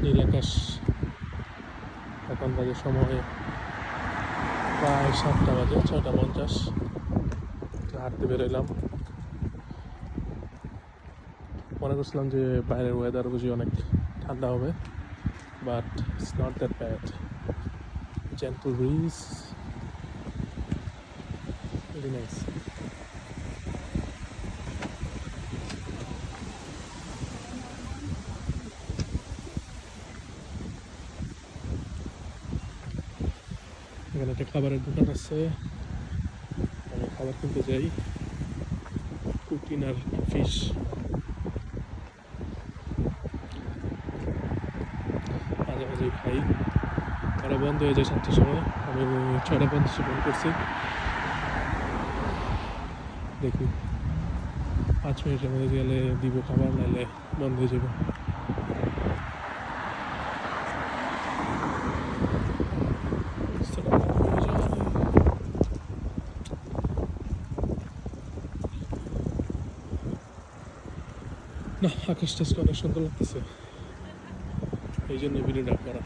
নীল আকাশ। এখন বাজে সময় প্রায় 7টা বাজে, 6টা 50। হাঁটতে বেরোলাম। মনে করছিলাম যে বাইরের ওয়েদার বুঝি অনেক ঠান্ডা হবে, but it's not that bad. Gentle bridge, very nice. এখানে একটা খাবারের দোকান আছে, আমি খাবার কিনতে যাই। কুকিং আর ফিশ। মাঝে মাঝে খাই। ওরা বন্ধ হয়ে যায় 7টার সময়, আমি 6টা 50 ফোন করছি। দেখি 5 মিনিটের মধ্যে গেলে দিব খাবার, নাহলে বন্ধ হয়ে যাবে। না, আকাশটা অনেক সুন্দর লাগতেছে, এই জন্য ভিডিওটা করা।